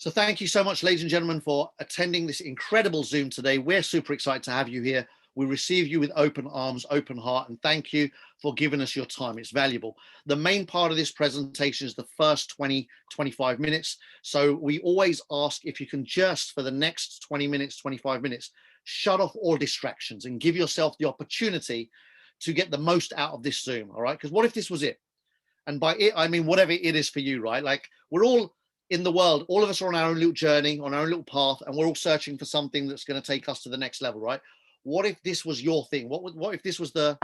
So thank you so much, ladies and gentlemen, for attending this incredible Zoom today. We're super excited to have you here. We receive you with open arms, open heart, and thank you for giving us your time. It's valuable. The main part of this presentation is the first 20, 25 minutes. So we always ask if you can just, for the next 20 minutes, 25 minutes, shut off all distractions and give yourself the opportunity to get the most out of this Zoom, all right? Because what if this was it? And by it, I mean whatever it is for you, right? Like we're all in the world, all of us are on our own little journey, on our own little path, and we're all searching for something that's going to take us to the next level, right? What if this was your thing? What if this was the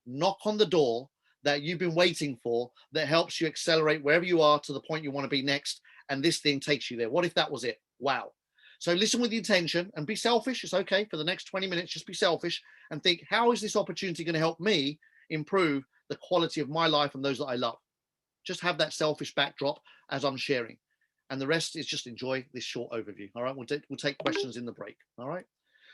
knock on the door that you've been waiting for that helps you accelerate wherever you are to the point you want to be next, and this thing takes you there? What if that was it? Wow. So listen with the intention and be selfish. It's okay for the next 20 minutes, just be selfish and think, how is this opportunity going to help me improve the quality of my life and those that I love? Just have that selfish backdrop as I'm sharing. And the rest is just enjoy this short overview. All right, we'll take questions in the break. All right.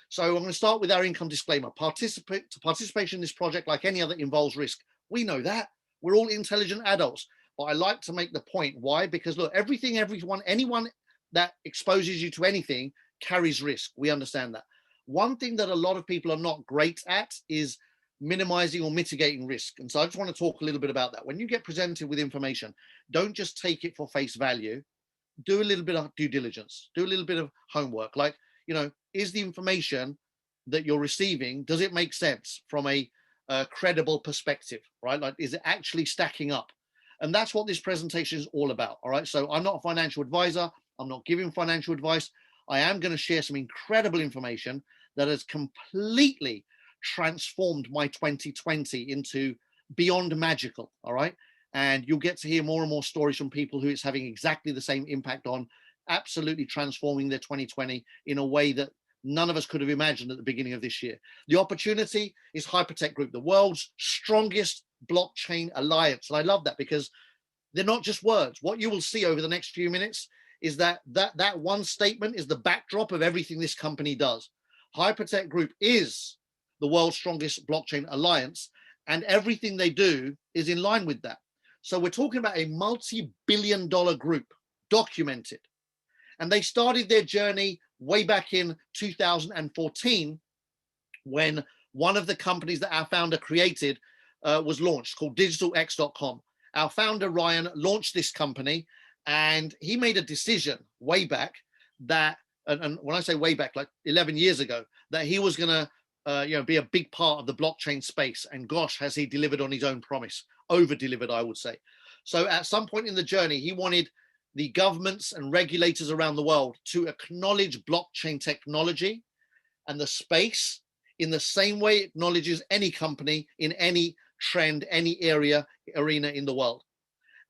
So I'm going to start with our income disclaimer. Participation in this project, like any other, involves risk. We know that. We're all intelligent adults. But I like to make the point. Why? Because look, anyone that exposes you to anything carries risk. We understand that. One thing that a lot of people are not great at is minimizing or mitigating risk. And so I just want to talk a little bit about that. When you get presented with information, don't just take it for face value. Do a little bit of due diligence. Do a little bit of homework. Like, is the information that you're receiving, does it make sense from a credible perspective, right? Like, is it actually stacking up? And that's what this presentation is all about, all right? So I'm not a financial advisor. I'm not giving financial advice. I am going to share some incredible information that has completely transformed my 2020 into beyond magical, all right? And you'll get to hear more and more stories from people who it's having exactly the same impact on, absolutely transforming their 2020 in a way that none of us could have imagined at the beginning of this year. The opportunity is Hypertech Group, the world's strongest blockchain alliance. And I love that because they're not just words. What you will see over the next few minutes is that one statement is the backdrop of everything this company does. Hypertech Group is the world's strongest blockchain alliance, and everything they do is in line with that. So we're talking about a multi-billion-dollar group, documented. And they started their journey way back in 2014 when one of the companies that our founder created was launched, called digitalx.com. Our founder, Ryan, launched this company, and he made a decision way back that, and when I say way back, like 11 years ago, that he was going to be a big part of the blockchain space. And gosh, has he delivered on his own promise, over-delivered, I would say. So at some point in the journey, he wanted the governments and regulators around the world to acknowledge blockchain technology and the space in the same way it acknowledges any company in any trend, any arena in the world.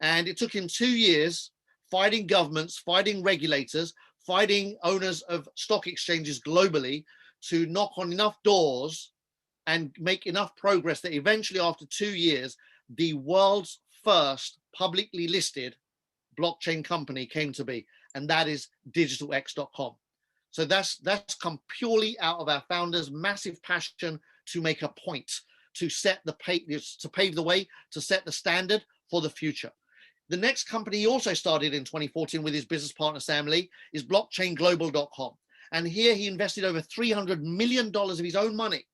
And it took him 2 years fighting governments, fighting regulators, fighting owners of stock exchanges globally to knock on enough doors and make enough progress that eventually, after 2 years, the world's first publicly listed blockchain company came to be, and that is digitalx.com. So that's come purely out of our founders' massive passion to make a point, to pave the way, to set the standard for the future. The next company he also started in 2014 with his business partner Sam Lee is blockchainglobal.com. And here he invested over $300 million of his own money.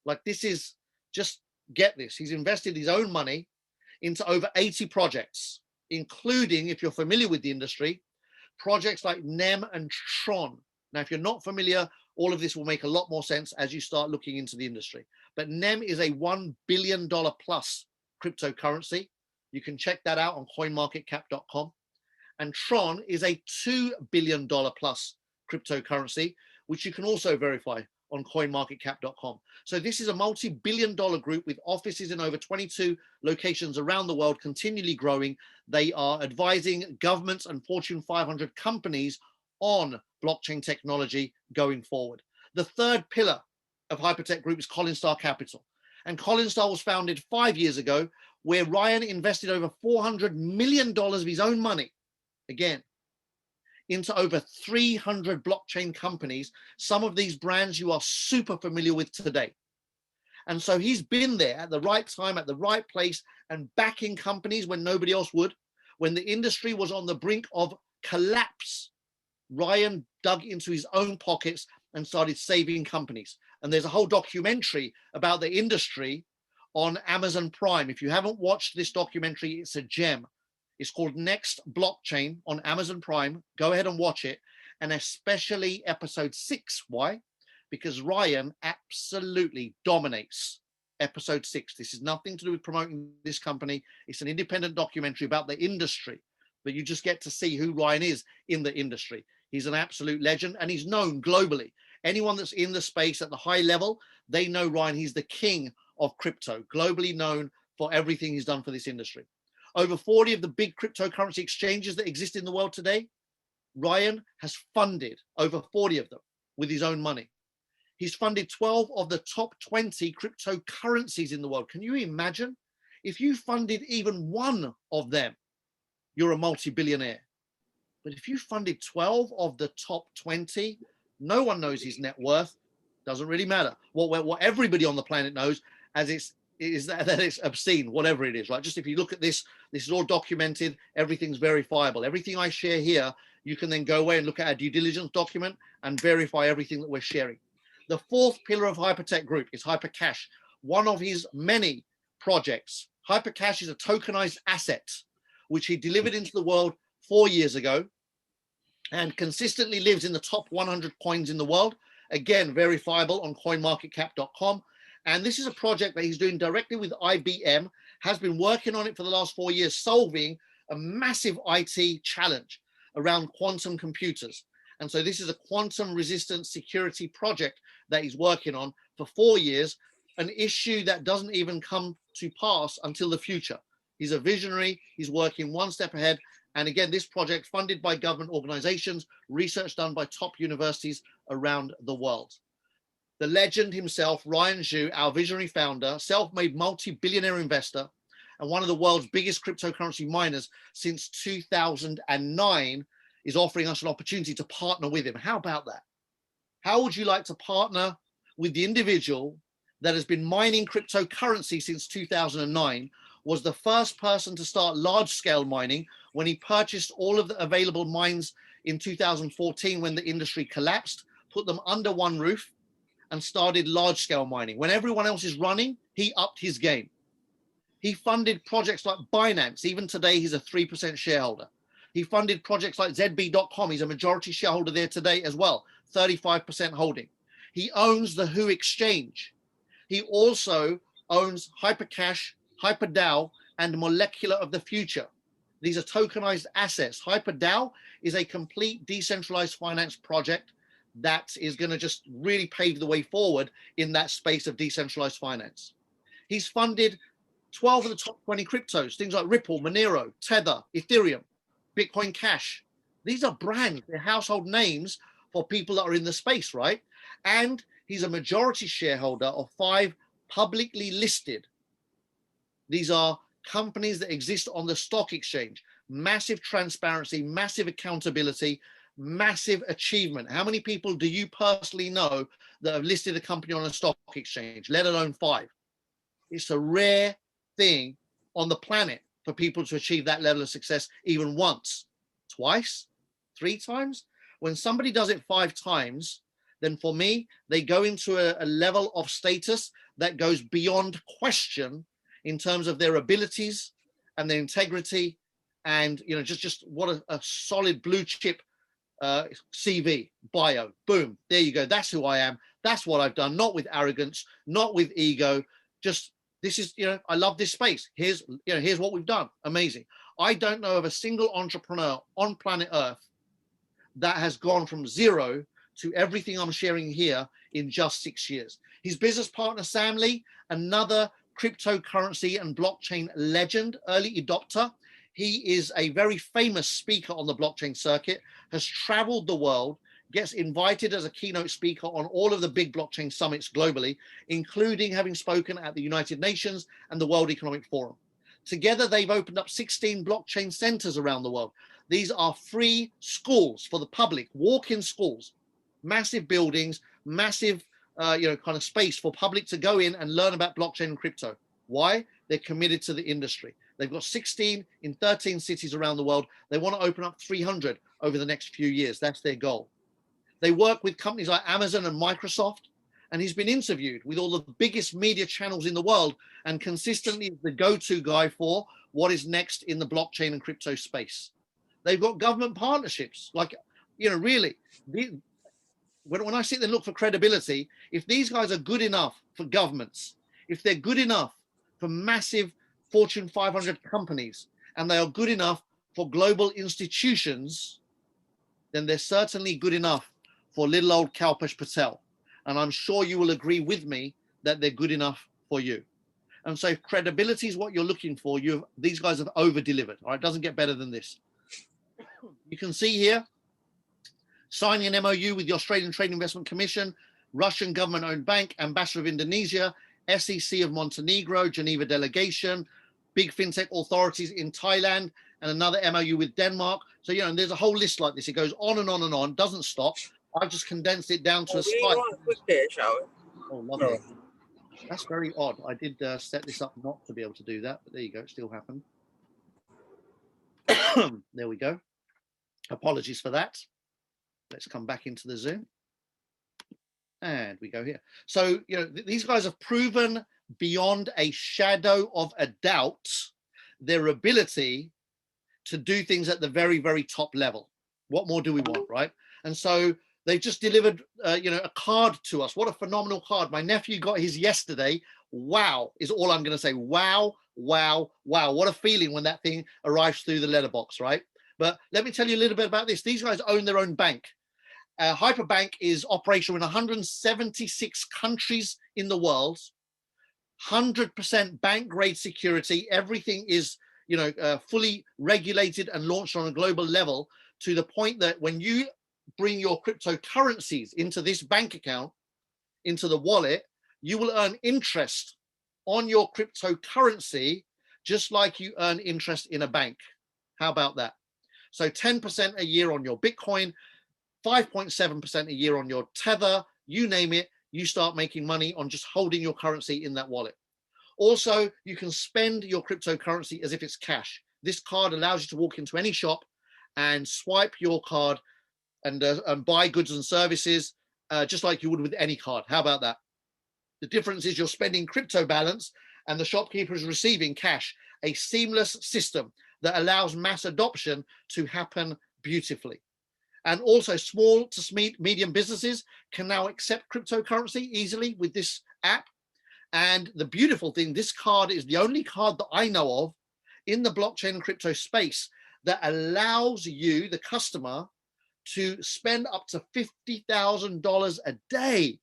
Like, this is, just get this, he's invested his own money into over 80 projects, including, if you're familiar with the industry, projects like NEM and Tron. Now, if you're not familiar, all of this will make a lot more sense as you start looking into the industry. But NEM is a $1 billion plus cryptocurrency. You can check that out on coinmarketcap.com. And Tron is a $2 billion plus cryptocurrency, which you can also verify on coinmarketcap.com. So this is a multi-billion-dollar group with offices in over 22 locations around the world, continually growing. They are advising governments and Fortune 500 companies on blockchain technology going forward. The third pillar of Hypertech Group is Collinstar Capital. And Collinstar was founded 5 years ago, where Ryan invested over $400 million of his own money, again, into over 300 blockchain companies. Some of these brands you are super familiar with today. And so he's been there at the right time, at the right place, and backing companies when nobody else would, when the industry was on the brink of collapse, Ryan dug into his own pockets and started saving companies. And there's a whole documentary about the industry on Amazon Prime. If you haven't watched this documentary, it's a gem. It's called Next Blockchain on Amazon Prime. Go ahead and watch it. And especially episode 6. Why? Because Ryan absolutely dominates episode 6. This is nothing to do with promoting this company. It's an independent documentary about the industry, but you just get to see who Ryan is in the industry. He's an absolute legend, and he's known globally. Anyone that's in the space at the high level, they know Ryan. He's the king of crypto, globally known for everything he's done for this industry. Over 40 of the big cryptocurrency exchanges that exist in the world today, Ryan has funded over 40 of them with his own money. He's funded 12 of the top 20 cryptocurrencies in the world. Can you imagine? If you funded even one of them, you're a multi-billionaire. But if you funded 12 of the top 20, no one knows his net worth. Doesn't really matter. What everybody on the planet knows is that it's obscene, whatever it is, right? Just if you look at this, this is all documented. Everything's verifiable. Everything I share here, you can then go away and look at our due diligence document and verify everything that we're sharing. The fourth pillar of Hypertech Group is Hypercash, one of his many projects. Hypercash is a tokenized asset, which he delivered into the world 4 years ago and consistently lives in the top 100 coins in the world. Again, verifiable on coinmarketcap.com. And this is a project that he's doing directly with IBM, has been working on it for the last 4 years, solving a massive IT challenge around quantum computers. And so this is a quantum resistant security project that he's working on for 4 years, an issue that doesn't even come to pass until the future. He's a visionary, he's working one step ahead. And again, this project funded by government organizations, research done by top universities around the world. The legend himself, Ryan Zhu, our visionary founder, self-made multi-billionaire investor, and one of the world's biggest cryptocurrency miners since 2009, is offering us an opportunity to partner with him. How about that? How would you like to partner with the individual that has been mining cryptocurrency since 2009, was the first person to start large-scale mining when he purchased all of the available mines in 2014 when the industry collapsed, put them under one roof, and started large-scale mining. When everyone else is running, he upped his game. He funded projects like Binance. Even today, he's a 3% shareholder. He funded projects like ZB.com. He's a majority shareholder there today as well, 35% holding. He owns the Who Exchange. He also owns Hypercash, HyperDAO, and Molecular of the Future. These are tokenized assets. HyperDAO is a complete decentralized finance project that is going to just really pave the way forward in that space of decentralized finance. He's funded 12 of the top 20 cryptos, things like Ripple, Monero, Tether, Ethereum, Bitcoin Cash. These are brands, they're household names for people that are in the space, right? And he's a majority shareholder of 5 publicly listed. These are companies that exist on the stock exchange. Massive transparency, massive accountability, massive achievement. How many people do you personally know that have listed a company on a stock exchange, let alone 5? It's a rare thing on the planet for people to achieve that level of success even once, twice, 3 times. When somebody does it 5 times, then for me, they go into a level of status that goes beyond question in terms of their abilities and their integrity, and just what a solid blue chip CV, bio, boom, there you go. That's who I am. That's what I've done, not with arrogance, not with ego. Just, this is, I love this space. Here's what we've done. Amazing. I don't know of a single entrepreneur on planet Earth that has gone from 0 to everything I'm sharing here in just 6 years. His business partner, Sam Lee, another cryptocurrency and blockchain legend, early adopter. He is a very famous speaker on the blockchain circuit, has traveled the world, gets invited as a keynote speaker on all of the big blockchain summits globally, including having spoken at the United Nations and the World Economic Forum. Together, they've opened up 16 blockchain centers around the world. These are free schools for the public, walk-in schools, massive buildings, massive kind of space for public to go in and learn about blockchain and crypto. Why? They're committed to the industry. They've got 16 in 13 cities around the world. They want to open up 300 over the next few years. That's their goal. They work with companies like Amazon and Microsoft, and he's been interviewed with all the biggest media channels in the world and consistently is the go-to guy for what is next in the blockchain and crypto space. They've got government partnerships. Like, really, when I sit there and look for credibility, if these guys are good enough for governments, if they're good enough for massive Fortune 500 companies, and they are good enough for global institutions, then they're certainly good enough for little old Kalpesh Patel. And I'm sure you will agree with me that they're good enough for you. And so if credibility is what you're looking for, these guys have over-delivered. All right, it doesn't get better than this. You can see here, signing an MOU with the Australian Trade Investment Commission, Russian government-owned bank, Ambassador of Indonesia, SEC of Montenegro, Geneva delegation, big fintech authorities in Thailand, and another MOU with Denmark. So, and there's a whole list like this. It goes on and on and on, doesn't stop. I've just condensed it down to a slide. Oh, lovely. That's very odd. I did set this up not to be able to do that, but there you go. It still happened. There we go. Apologies for that. Let's come back into the Zoom. And we go here. So, these guys have proven beyond a shadow of a doubt their ability to do things at the very, very top level. What more do we want, right? And so they just delivered, a card to us. What a phenomenal card. My nephew got his yesterday. Wow, is all I'm going to say. Wow, wow, wow. What a feeling when that thing arrives through the letterbox, right? But let me tell you a little bit about this. These guys own their own bank. Hyperbank is operational in 176 countries in the world. 100% bank grade security. Everything is, fully regulated and launched on a global level, to the point that when you bring your cryptocurrencies into this bank account, into the wallet, you will earn interest on your cryptocurrency, just like you earn interest in a bank. How about that? So 10% a year on your Bitcoin, 5.7% a year on your Tether, you name it, you start making money on just holding your currency in that wallet. Also, you can spend your cryptocurrency as if it's cash. This card allows you to walk into any shop and swipe your card and buy goods and services just like you would with any card. How about that? The difference is you're spending crypto balance and the shopkeeper is receiving cash, a seamless system that allows mass adoption to happen beautifully. And also small to medium businesses can now accept cryptocurrency easily with this app. And the beautiful thing, this card is the only card that I know of in the blockchain and crypto space that allows you, the customer, to spend up to $50,000 a day.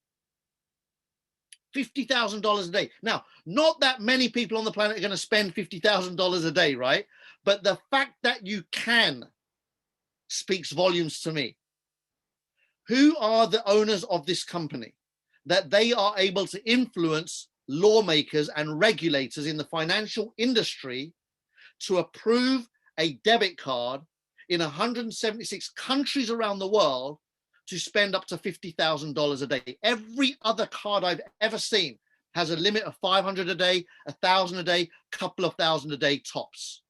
$50,000 a day. Now, not that many people on the planet are going to spend $50,000 a day, right? But the fact that you can speaks volumes to me. Who are the owners of this company that they are able to influence lawmakers and regulators in the financial industry to approve a debit card in 176 countries around the world to spend up to $50,000 a day? Every other card I've ever seen has a limit of 500 a day, 1,000 a day, couple of thousand a day tops.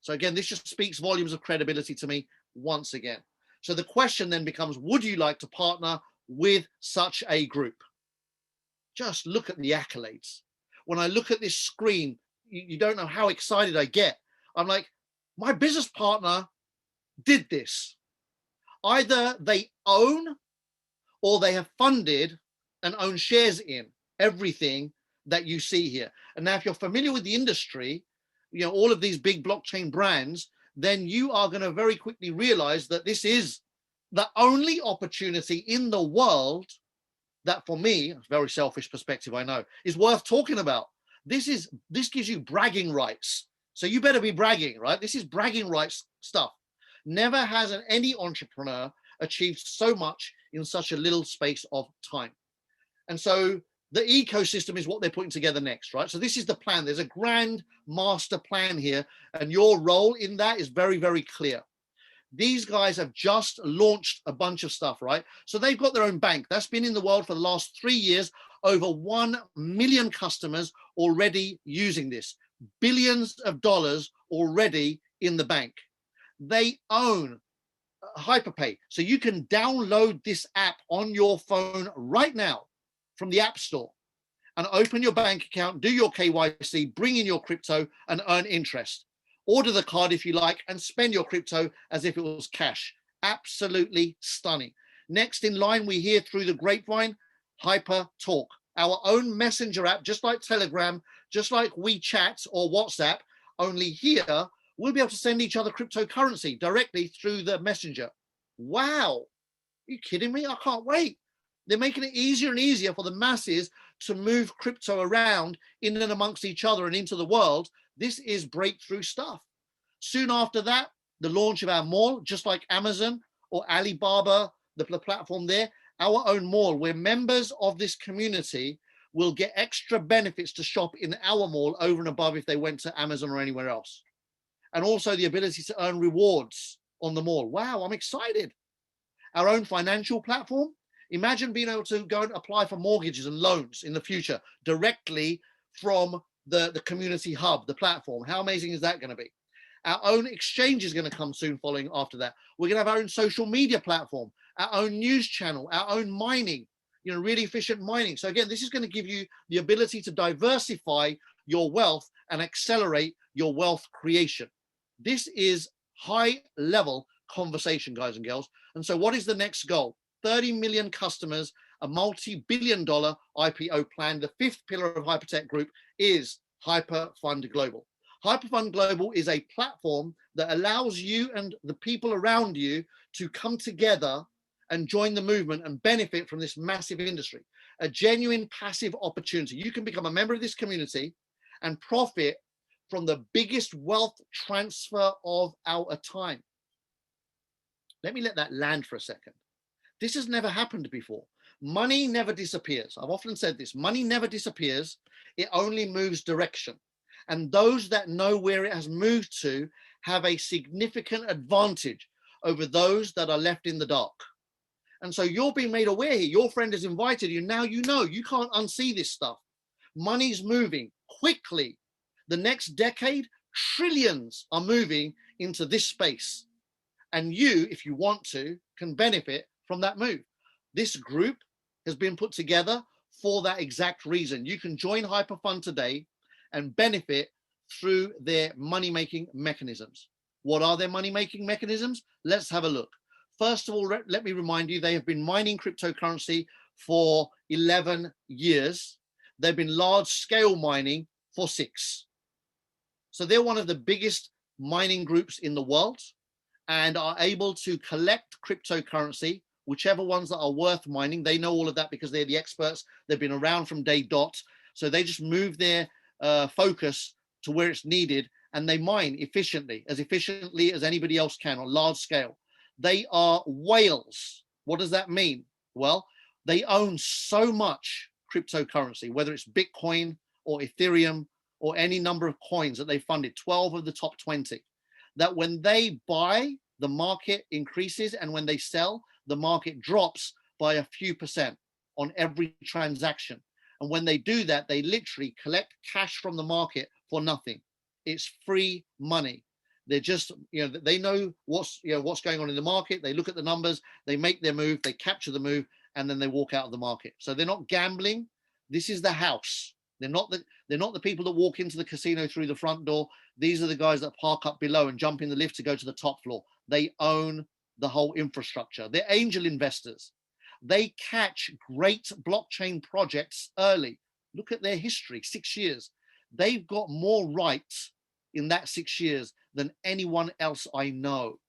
So again, this just speaks volumes of credibility to me once again. So the question then becomes, would you like to partner with such a group? Just look at the accolades. When I look at this screen, you don't know how excited I get. I'm like, my business partner did this. Either they own or they have funded and own shares in everything that you see here. And now if you're familiar with the industry, all of these big blockchain brands, then you are going to very quickly realize that this is the only opportunity in the world that, for me, a very selfish perspective, I know, is worth talking about. This gives you bragging rights. So you better be bragging, right? This is bragging rights stuff. Never has any entrepreneur achieved so much in such a little space of time. And so the ecosystem is what they're putting together next, right? So this is the plan. There's a grand master plan here, and your role in that is very, very clear. These guys have just launched a bunch of stuff, right? So they've got their own bank. That's been in the world for the last 3 years. Over 1 million customers already using this. Billions of dollars already in the bank. They own Hyperpay. So you can download this app on your phone right now from the App Store and open your bank account, do your KYC, bring in your crypto and earn interest. Order the card if you like and spend your crypto as if it was cash. Absolutely stunning. Next in line, we hear through the grapevine, Hyper Talk, our own messenger app, just like Telegram, just like WeChat or WhatsApp, only here we'll be able to send each other cryptocurrency directly through the messenger. Wow. Are you kidding me? I can't wait. They're making it easier and easier for the masses to move crypto around in and amongst each other and into the world. This is breakthrough stuff. Soon after that, the launch of our mall, just like Amazon or Alibaba, the platform there, our own mall, where members of this community will get extra benefits to shop in our mall over and above if they went to Amazon or anywhere else. And also the ability to earn rewards on the mall. Wow, I'm excited. Our own financial platform. Imagine being able to go and apply for mortgages and loans in the future directly from the community hub, the platform. How amazing is that going to be? Our own exchange is going to come soon following after that. We're going to have our own social media platform, our own news channel, our own mining, really efficient mining. So again, this is going to give you the ability to diversify your wealth and accelerate your wealth creation. This is high level conversation, guys and girls. And so what is the next goal? 30 million customers, a multi-billion-dollar IPO plan. The fifth pillar of Hypertech Group is Hyperfund Global. Hyperfund Global is a platform that allows you and the people around you to come together and join the movement and benefit from this massive industry, a genuine passive opportunity. You can become a member of this community and profit from the biggest wealth transfer of our time. Let me let that land for a second. This has never happened before. Money never disappears. I've often said this, money never disappears. It only moves direction. And those that know where it has moved to have a significant advantage over those that are left in the dark. And so you're being made aware here. Your friend has invited you. Now you know you can't unsee this stuff. Money's moving quickly. The next decade, trillions are moving into this space. And you, if you want to, can benefit from that move. This group has been put together for that exact reason. You can join Hyperfund today and benefit through their money-making mechanisms. What are their money-making mechanisms? Let's have a look. First of all, let me remind you, they have been mining cryptocurrency for 11 years. They've been large-scale mining for 6. So they're one of the biggest mining groups in the world and are able to collect cryptocurrency, whichever ones that are worth mining. They know all of that because they're the experts. They've been around from day dot. So they just move their focus to where it's needed, and they mine efficiently as anybody else can on large scale. They are whales. What does that mean? Well, they own so much cryptocurrency, whether it's Bitcoin or Ethereum or any number of coins that they funded, 12 of the top 20, that when they buy, the market increases, and when they sell, the market drops by a few percent on every transaction. And when they do that, they literally collect cash from the market for nothing. It's free money. They're just, they know what's going on in the market. They look at the numbers, they make their move, they capture the move, and then they walk out of the market. So they're not gambling. This is the house. They're not the people that walk into the casino through the front door. These are the guys that park up below and jump in the lift to go to the top floor. They own the whole infrastructure. They're angel investors. They catch great blockchain projects early. Look at their history, 6 years. They've got more rights in that 6 years than anyone else I know.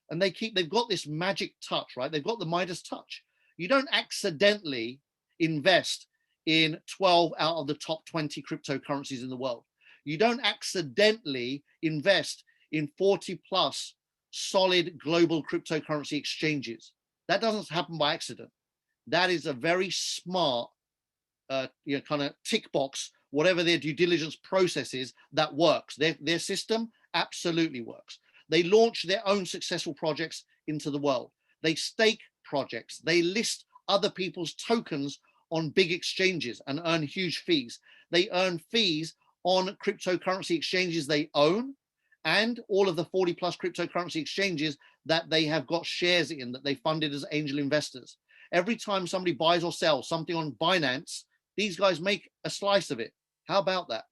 And they've got this magic touch, right? They've got the Midas touch. You don't accidentally invest in 12 out of the top 20 cryptocurrencies in the world. You don't accidentally invest in 40 plus solid global cryptocurrency exchanges. That doesn't happen by accident. That is a very smart, kind of tick box, whatever their due diligence process is, that works. Their system absolutely works. They launch their own successful projects into the world. They stake projects. They list other people's tokens on big exchanges and earn huge fees. They earn fees on cryptocurrency exchanges they own and all of the 40 plus cryptocurrency exchanges that they have got shares in, that they funded as angel investors. Every time somebody buys or sells something on Binance, these guys make a slice of it. How about that?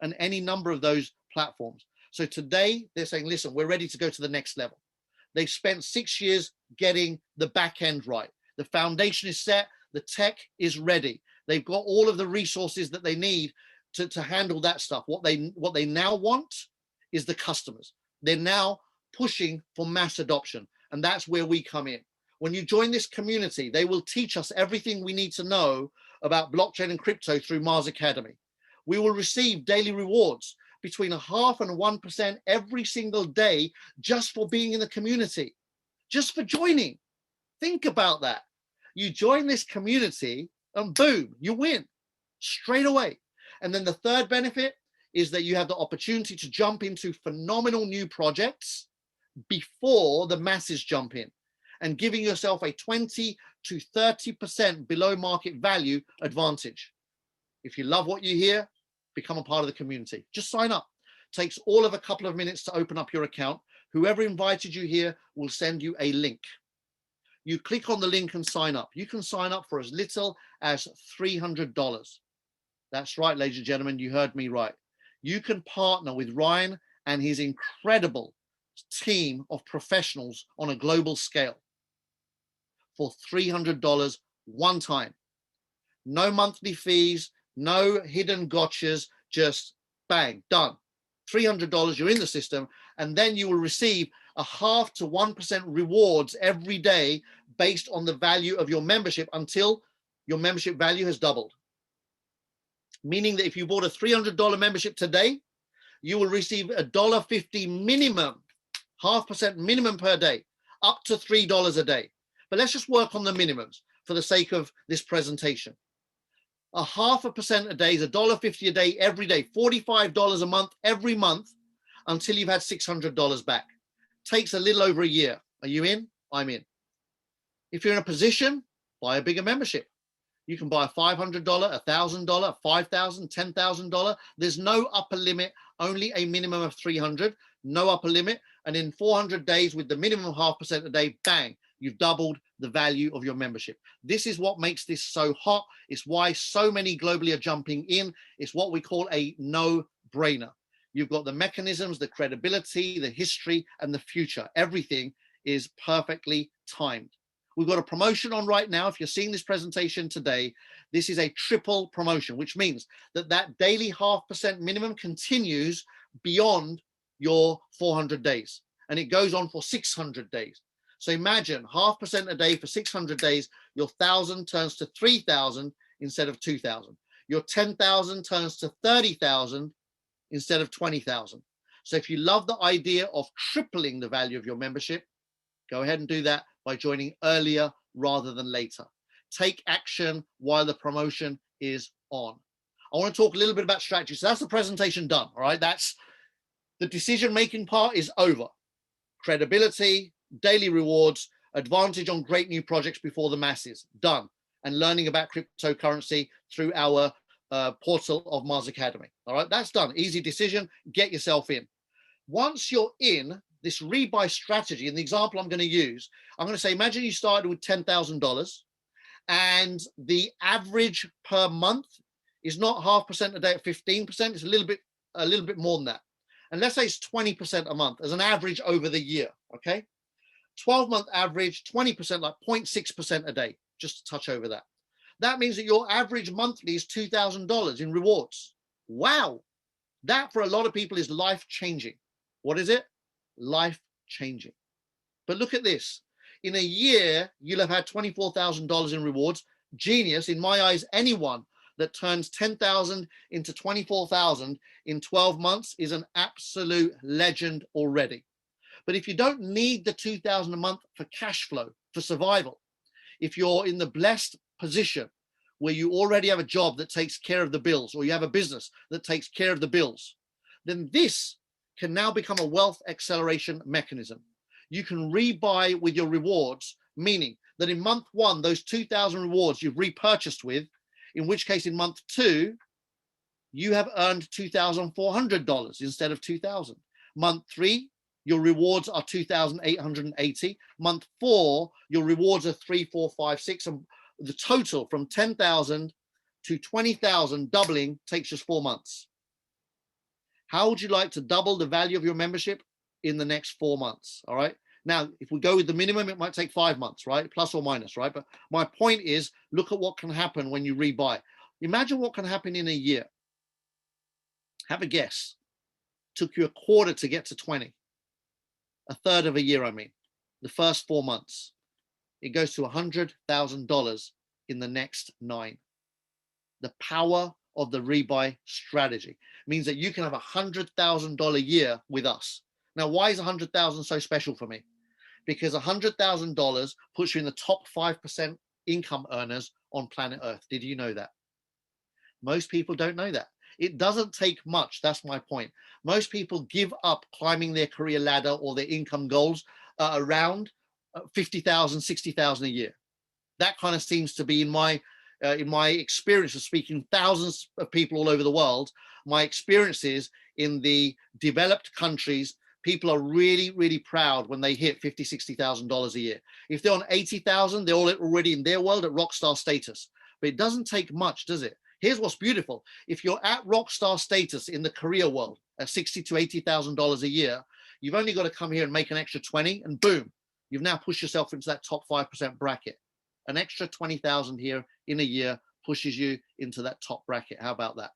And any number of those platforms. So today they're saying, listen, we're ready to go to the next level. They've spent 6 years getting the back end right. The foundation is set. The tech is ready. They've got all of the resources that they need to handle that stuff. What they now want is the customers. They're now pushing for mass adoption. And that's where we come in. When you join this community, they will teach us everything we need to know about blockchain and crypto through Mars Academy. We will receive daily rewards between 0.5% and 1% every single day just for being in the community, just for joining. Think about that. You join this community and boom, you win straight away. And then the third benefit is that you have the opportunity to jump into phenomenal new projects before the masses jump in, and giving yourself a 20 to 30% below market value advantage. If you love what you hear, become a part of the community. Just sign up. It takes all of a couple of minutes to open up your account. Whoever invited you here will send you a link. You click on the link and sign up. You can sign up for as little as $300. That's right, ladies and gentlemen, you heard me right. You can partner with Ryan and his incredible team of professionals on a global scale for $300 one time. No monthly fees, no hidden gotchas, just bang, done. $300, you're in the system, and then you will receive 0.5% to 1% rewards every day based on the value of your membership until your membership value has doubled. Meaning that if you bought a $300 membership today, you will receive $1.50 minimum, 0.5% minimum per day, up to $3 a day. But let's just work on the minimums for the sake of this presentation. 0.5% a day is $1.50 a day every day, $45 a month every month until you've had $600 back. Takes a little over a year. Are you in? I'm in. If you're in a position, buy a bigger membership. You can buy a $500, $1,000, $5,000, $10,000. There's no upper limit, only a minimum of 300, no upper limit. And in 400 days with the minimum of 0.5% a day, bang, you've doubled the value of your membership. This is what makes this so hot. It's why so many globally are jumping in. It's what we call a no-brainer. You've got the mechanisms, the credibility, the history, and the future. Everything is perfectly timed. We've got a promotion on right now. If you're seeing this presentation today, this is a triple promotion, which means that that daily 0.5% minimum continues beyond your 400 days. And it goes on for 600 days. So imagine 0.5% a day for 600 days, your 1,000 turns to 3,000 instead of 2,000. Your 10,000 turns to 30,000 instead of 20,000. So if you love the idea of tripling the value of your membership, go ahead and do that by joining earlier rather than later. Take action while the promotion is on. I want to talk a little bit about strategy. So that's the presentation done, all right? That's the decision-making part is over. Credibility, daily rewards, advantage on great new projects before the masses, done. And learning about cryptocurrency through our portal of Mars Academy. All right, that's done. Easy decision, get yourself in. Once you're in, this rebuy strategy, and the example I'm going to use, I'm going to say, imagine you started with $10,000 and the average per month is not 0.5% a day at 15%, it's a little bit more than that. And let's say it's 20% a month as an average over the year, okay? 12-month average, 20%, like 0.6% a day, just a touch over that. That means that your average monthly is $2,000 in rewards. Wow. That for a lot of people is life-changing. What is it? Life-changing. But look at this. In a year, you'll have had $24,000 in rewards. Genius. In my eyes, anyone that turns 10,000 into 24,000 in 12 months is an absolute legend already. But if you don't need the 2,000 a month for cash flow, for survival, if you're in the blessed position where you already have a job that takes care of the bills, or you have a business that takes care of the bills, then this can now become a wealth acceleration mechanism. You can rebuy with your rewards, meaning that in month one, those 2,000 rewards you've repurchased with, in which case in month two, you have earned $2,400 instead of 2,000. Month three, your rewards are 2,880. Month 4, your rewards are 3, 4, 5, 6, and the total from 10,000 to 20,000 doubling takes just 4 months. How would you like to double the value of your membership in the next 4 months? All right. Now, if we go with the minimum, it might take 5 months, right? Plus or minus, right? But my point is, look at what can happen when you rebuy. Imagine what can happen in a year. Have a guess. Took you a quarter to get to 20. A third of a year, I mean. The first 4 months. It goes to $100,000 in the next 9. The power of the rebuy strategy means that you can have $100,000 year with us. Now, why is 100,000 so special for me? Because $100,000 puts you in the top 5% income earners on planet Earth. Did you know that? Most people don't know that. It doesn't take much. That's my point. Most people give up climbing their career ladder or their income goals around 50,000, 60,000 a year. That kind of seems to be in my experience of speaking thousands of people all over the world. My experiences in the developed countries, people are really, really proud when they hit $50,000, $60,000 a year. If they're on 80,000, they're already in their world at rock star status. But it doesn't take much, does it? Here's what's beautiful. If you're at rock star status in the career world at $60,000 to $80,000 a year, you've only got to come here and make an extra 20, and boom, you've now pushed yourself into that top 5% bracket. An extra 20,000 here in a year pushes you into that top bracket. How about that?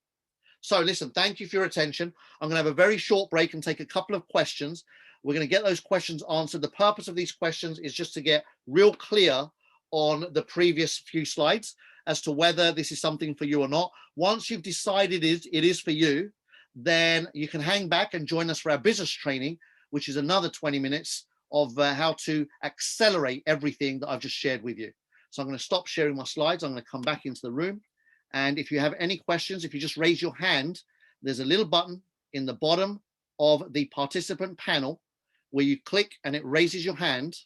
So listen, thank you for your attention. I'm going to have a very short break and take a couple of questions. We're going to get those questions answered. The purpose of these questions is just to get real clear on the previous few slides as to whether this is something for you or not. Once you've decided it is for you, then you can hang back and join us for our business training, which is another 20 minutes of how to accelerate everything that I've just shared with you. So I'm going to stop sharing my slides. I'm going to come back into the room. And if you have any questions, if you just raise your hand, there's a little button in the bottom of the participant panel where you click and it raises your hand,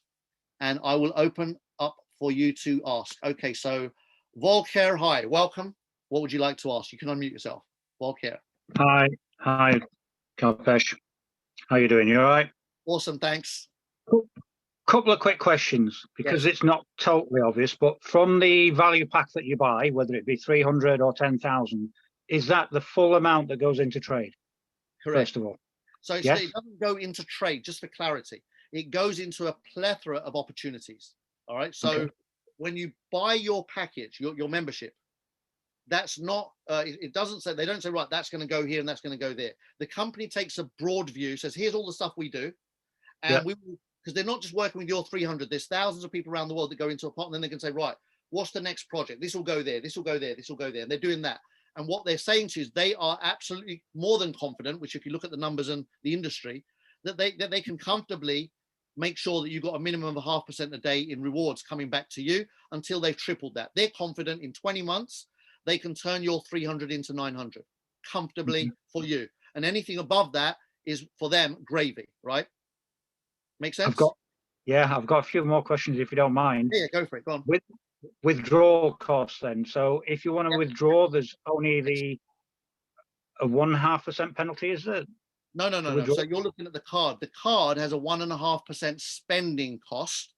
and I will open up for you to ask. Okay, so Volker, hi, welcome. What would you like to ask? You can unmute yourself. Volker. Hi, Kalpesh. How you doing? You all right? Awesome, thanks. Cool. Couple of quick questions, because it's not totally obvious, but from the value pack that you buy, whether it be 300 or 10,000, is that the full amount that goes into trade? Correct. First of all. So it doesn't go into trade, just for clarity. It goes into a plethora of opportunities. All right. So when you buy your package, your membership, that's not, it doesn't say, they don't say, right, that's going to go here and that's going to go there. The company takes a broad view, says, here's all the stuff we do. And we will, because they're not just working with your 300, there's thousands of people around the world that go into a pot, and then they can say, right, what's the next project? This will go there, this will go there, this will go there. And they're doing that. And what they're saying to you is they are absolutely more than confident, which if you look at the numbers and the industry, that they can comfortably make sure that you've got a minimum of 0.5% a day in rewards coming back to you until they've tripled that. They're confident in 20 months, they can turn your 300 into 900 comfortably for you. And anything above that is for them gravy, right? Make sense? I've got a few more questions if you don't mind. Yeah, go for it. Go on. With withdrawal costs then. So if you want to withdraw, there's only a 1.5% penalty, is it? No. So you're looking at the card. The card has a 1.5% spending cost.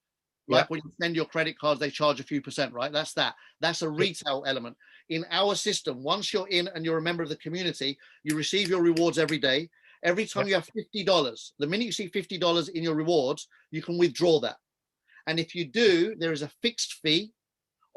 Like when you spend your credit cards, they charge a few percent, right? That's a retail element. In our system, once you're in and you're a member of the community, you receive your rewards every day. Every time you have $50, the minute you see $50 in your rewards, you can withdraw that. And if you do, there is a fixed fee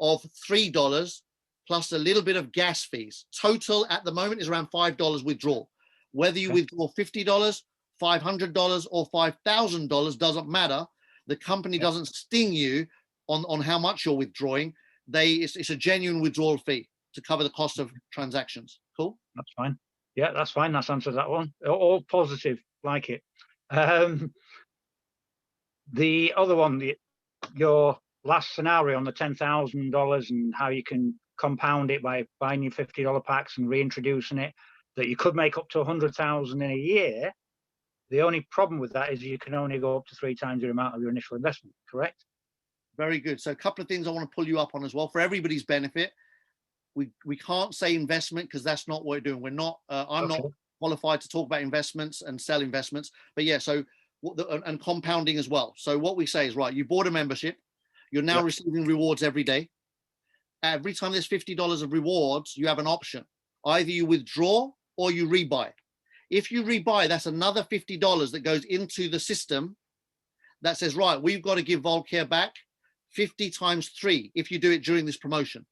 of $3 plus a little bit of gas fees. Total at the moment is around $5 withdrawal. Whether you withdraw $50, $500, or $5,000 doesn't matter. The company doesn't sting you on how much you're withdrawing. It's a genuine withdrawal fee to cover the cost of transactions. Cool? That's fine. Yeah, that's fine. That's answered that one. All positive, like it. The other one, your last scenario on the $10,000 and how you can compound it by buying your $50 packs and reintroducing it, that you could make up to 100,000 in a year. The only problem with that is you can only go up to 3 times the amount of your initial investment, correct? Very good. So a couple of things I want to pull you up on as well for everybody's benefit. We can't say investment because that's not what we're doing. We're not, I'm not qualified to talk about investments and sell investments. But yeah, so and compounding as well. So what we say is, right, you bought a membership, you're now receiving rewards every day. Every time there's $50 of rewards, you have an option. Either you withdraw or you rebuy. If you rebuy, that's another $50 that goes into the system that says, right, we've got to give Volcare back 50 times 3 if you do it during this promotion.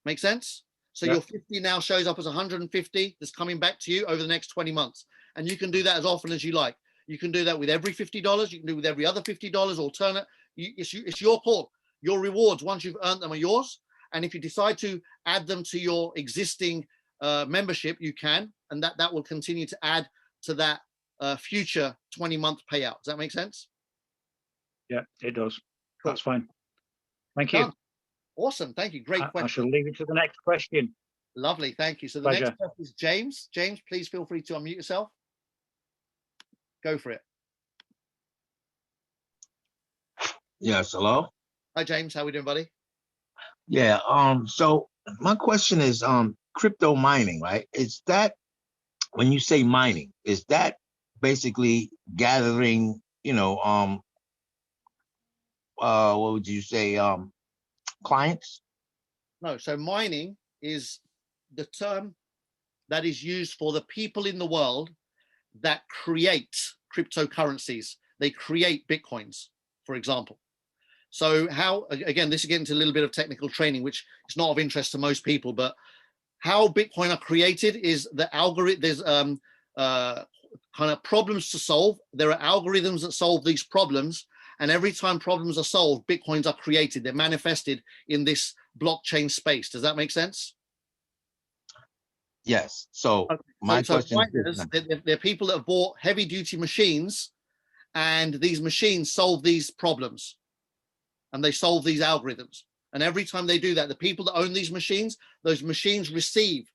Make sense? So your 50 now shows up as 150 that's coming back to you over the next 20 months. And you can do that as often as you like. You can do that with every $50. You can do it with every other $50 alternate. It's your call. Your rewards, once you've earned them, are yours. And if you decide to add them to your existing membership, you can. And that will continue to add to that future 20-month payout. Does that make sense? Yeah, it does. Cool. That's fine. Thank Done. you. Awesome. Thank you. Great question. I shall leave it to the next question. Lovely. Thank you. So the Pleasure. next question is James. James, please feel free to unmute yourself. Go for it. Yes, hello. Hi, James. How we doing, buddy? Yeah, so my question is crypto mining, right? Is that, when you say mining, is that basically gathering, what would you say, clients? No, so mining is the term that is used for the people in the world that create cryptocurrencies. They create Bitcoins, for example. So how, again, this is getting into a little bit of technical training, which is not of interest to most people, but how Bitcoin are created is the algorithm, there's kind of problems to solve. There are algorithms that solve these problems. And every time problems are solved, Bitcoins are created. They're manifested in this blockchain space. Does that make sense? Yes. So my question is, they're people that have bought heavy duty machines, and these machines solve these problems and they solve these algorithms. And every time they do that, the people that own these machines, those machines receive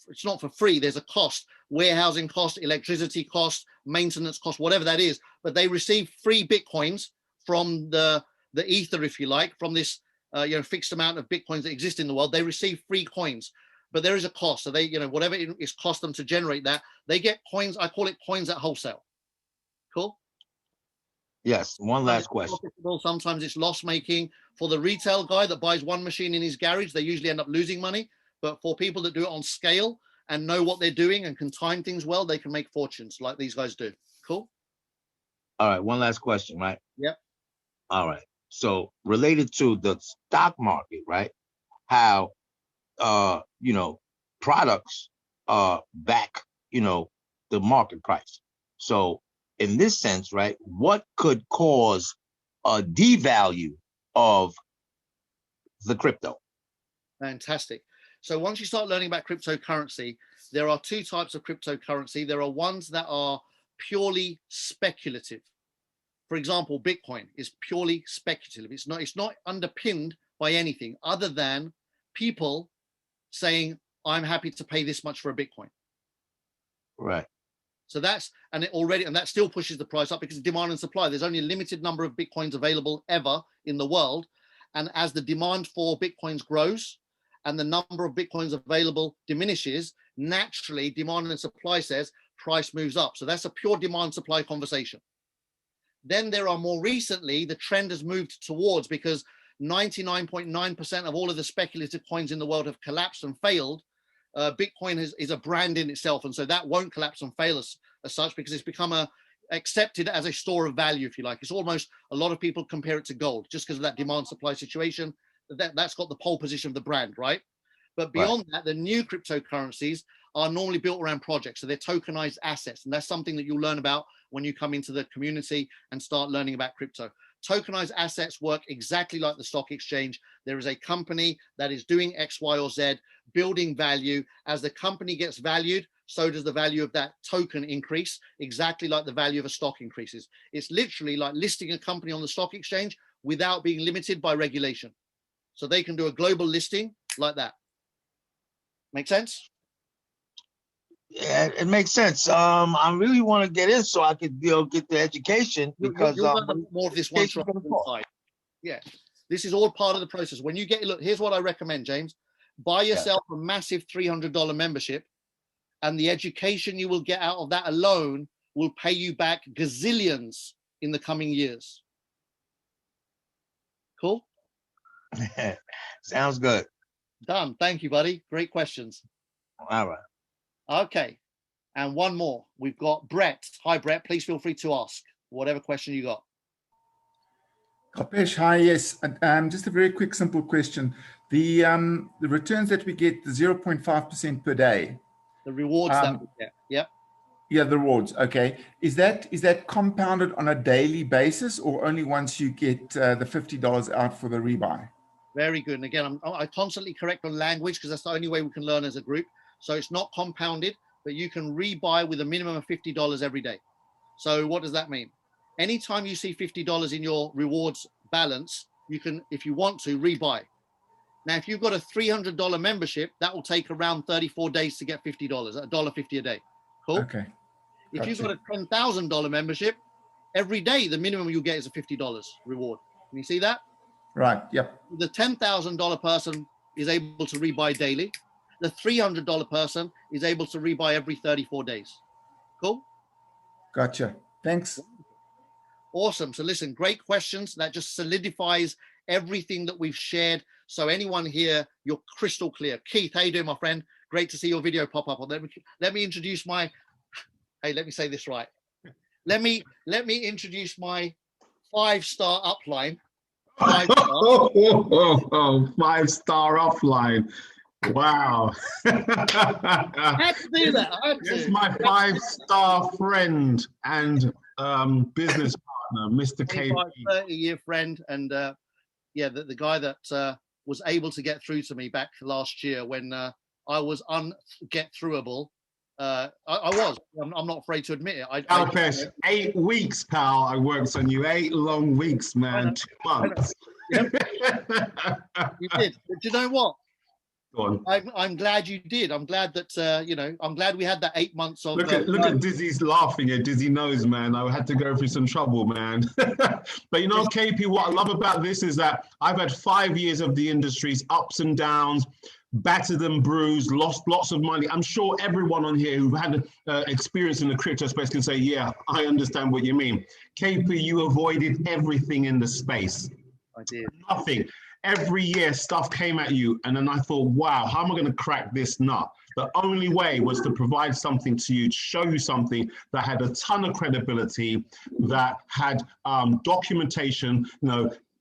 it's not for free. There's a cost, warehousing cost, electricity cost, maintenance cost, whatever that is. But they receive free Bitcoins from the ether, if you like, from this fixed amount of Bitcoins that exist in the world. They receive free coins, but there is a cost. So they, whatever it is cost them to generate that, they get coins. I call it coins at wholesale. Cool. Yes. One last question. Sometimes it's loss making for the retail guy that buys one machine in his garage. They usually end up losing money. But for people that do it on scale and know what they're doing and can time things well, they can make fortunes like these guys do. Cool. All right. One last question, right? Yep. All right. So related to the stock market, right? How, products back, the market price. So in this sense, right, what could cause a devalue of the crypto? Fantastic. So once you start learning about cryptocurrency, there are two types of cryptocurrency. There are ones that are purely speculative. For example, Bitcoin is purely speculative. It's not underpinned by anything other than people saying, I'm happy to pay this much for a Bitcoin. Right. So that still pushes the price up because of demand and supply. There's only a limited number of Bitcoins available ever in the world. And as the demand for Bitcoins grows and the number of Bitcoins available diminishes, naturally demand and supply says price moves up. So that's a pure demand supply conversation. Then there are more recently, the trend has moved towards, because 99.9% of all of the speculative coins in the world have collapsed and failed. Bitcoin is a brand in itself. And so that won't collapse and fail as such, because it's become accepted as a store of value, if you like. It's almost, a lot of people compare it to gold just because of that demand supply situation. That's got the pole position of the brand, right? But beyond that, the new cryptocurrencies are normally built around projects. So they're tokenized assets. And that's something that you'll learn about when you come into the community and start learning about crypto. Tokenized assets work exactly like the stock exchange. There is a company that is doing X, Y, or Z, building value. As the company gets valued, so does the value of that token increase, exactly like the value of a stock increases. It's literally like listing a company on the stock exchange without being limited by regulation. So they can do a global listing like that. Make sense? Yeah, it makes sense. I really want to get in so I could, get the education, because you'll learn more of this once you're inside. Yeah, this is all part of the process. When you look, here's what I recommend, James. Buy yourself a massive $300 membership, and the education you will get out of that alone will pay you back gazillions in the coming years. Cool? Sounds good. Done. Thank you, buddy. Great questions. All right. Okay. And one more. We've got Brett. Hi, Brett. Please feel free to ask whatever question you got. Kalpesh, hi. Yes, just a very quick, simple question. The returns that we get, the 0.5% per day. The rewards that we get. Yep. Yeah, the rewards. Okay. Is that compounded on a daily basis or only once you get the $50 out for the rebuy? Very good. And again, I constantly correct on language because that's the only way we can learn as a group. So it's not compounded, but you can rebuy with a minimum of $50 every day. So what does that mean? Anytime you see $50 in your rewards balance, you can, if you want to, rebuy. Now, if you've got a $300 membership, that will take around 34 days to get $50, $1.50 a day. Cool? Okay. If you've got a $10,000 membership, every day the minimum you get is a $50 reward. Can you see that? Right. Yep. The $10,000 person is able to rebuy daily. The $300 person is able to rebuy every 34 days. Cool? Gotcha. Thanks. Awesome. So listen, great questions. That just solidifies everything that we've shared. So anyone here, you're crystal clear. Keith, how you doing, my friend? Great to see your video pop up. Let me introduce my, hey, let me say this right. Let me introduce my 5-star upline. 5-star. Oh, 5-star offline. Wow. I had to do that. I had to. It's my 5-star friend and business partner, Mr. KP. 30-year friend. And yeah, the guy that was able to get through to me back last year when I was unget-throughable. I was. I'm not afraid to admit it. Kalpesh, 8 weeks, pal. I worked on you. 8 long weeks, man. 2 months. Yep. You did. But do you know what? Go on. I'm glad you did. I'm glad that I'm glad we had that 8 months of. Look at Dizzy's laughing here. Dizzy knows, man. I had to go through some trouble, man. But you know, KP, what I love about this is that I've had 5 years of the industry's ups and downs, battered and bruised, lost lots of money. I'm sure everyone on here who had experience in the crypto space can say, yeah, I understand what you mean. KP, you avoided everything in the space. I did. Nothing. Every year stuff came at you, and then I thought, wow, how am I going to crack this nut? The only way was to provide something to you, to show you something that had a ton of credibility, that had documentation,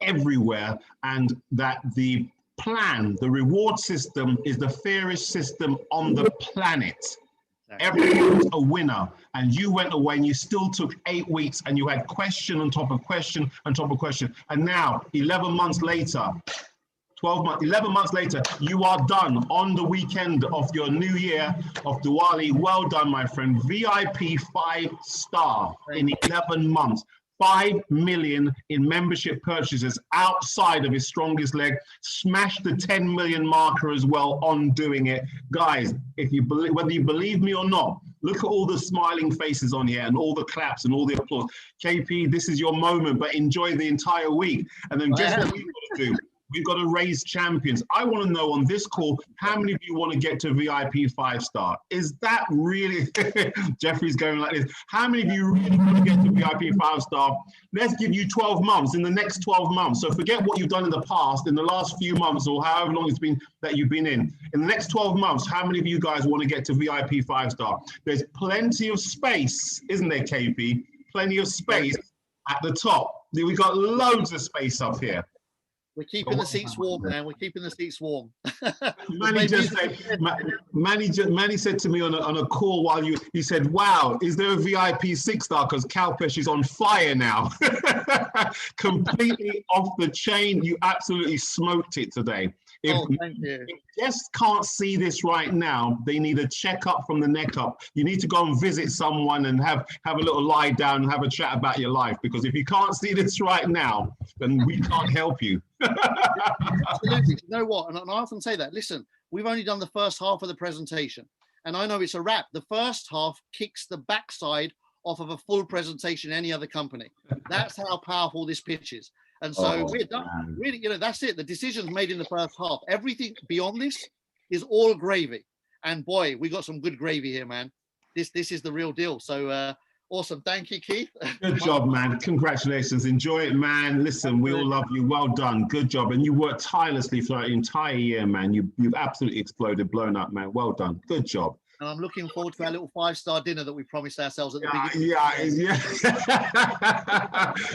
everywhere, and that the plan, the reward system, is the fairest system on the planet. Everyone's a winner, and you went away and you still took 8 weeks and you had question on top of question on top of question. And now 11 months later, 11 months later, you are done on the weekend of your new year of Diwali. Well done, my friend. VIP 5-star in 11 months. 5 million in membership purchases outside of his strongest leg, smashed the 10 million marker as well on doing it. Guys, if you believe, whether you believe me or not, look at all the smiling faces on here and all the claps and all the applause. KP, this is your moment, but enjoy the entire week. And then guess what we've got to do? We've got to raise champions. I want to know on this call, how many of you want to get to VIP 5-star? Is that really, Jeffrey's going like this. How many of you really want to get to VIP 5-star? Let's give you 12 months, in the next 12 months. So forget what you've done in the past, in the last few months or however long it's been that you've been in. In the next 12 months, how many of you guys want to get to VIP 5-star? There's plenty of space, isn't there, KP? Plenty of space at the top. We've got loads of space up here. We're keeping the seats warm, man. We're keeping the seats warm. Manny said to me on a call while he said, wow, is there a VIP 6-star? Because Kalpesh is on fire now. Completely off the chain. You absolutely smoked it today. Thank you. If guests can't see this right now, they need a checkup from the neck up. You need to go and visit someone and have a little lie down and have a chat about your life. Because if you can't see this right now, then we can't help you. Absolutely. You know what? And I often say that. Listen, we've only done the first half of the presentation. And I know it's a wrap. The first half kicks the backside off of a full presentation in any other company. That's how powerful this pitch is. And so we're done. Man. Really, that's it. The decision's made in the first half. Everything beyond this is all gravy. And boy, we got some good gravy here, man. This is the real deal. So Awesome. Thank you, Keith. Good job, man. Congratulations. Enjoy it, man. Listen, we all love you. Well done. Good job. And you worked tirelessly for the entire year, man. You've absolutely exploded, blown up, man. Well done. Good job. And I'm looking forward to our little 5-star dinner that we promised ourselves at the beginning. Yeah.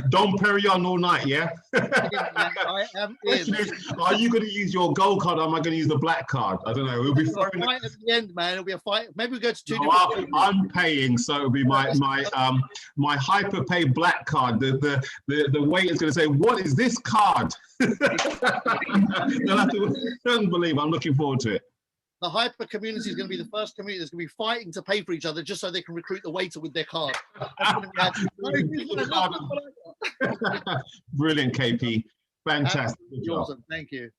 Dom Perignon all night, yeah? I am in. Are you going to use your gold card or am I going to use the black card? I don't know. We'll be throwing Fight at the end, man. It'll be a fight. Maybe we go to two No, different. I'm paying, so it'll be my hyper pay black card. The waiter's going to say, "What is this card?" They'll have to unbelievable. I'm looking forward to it. The hyper community is going to be the first community that's going to be fighting to pay for each other just so they can recruit the waiter with their card. Brilliant, KP. Fantastic. Good job. Awesome. Thank you.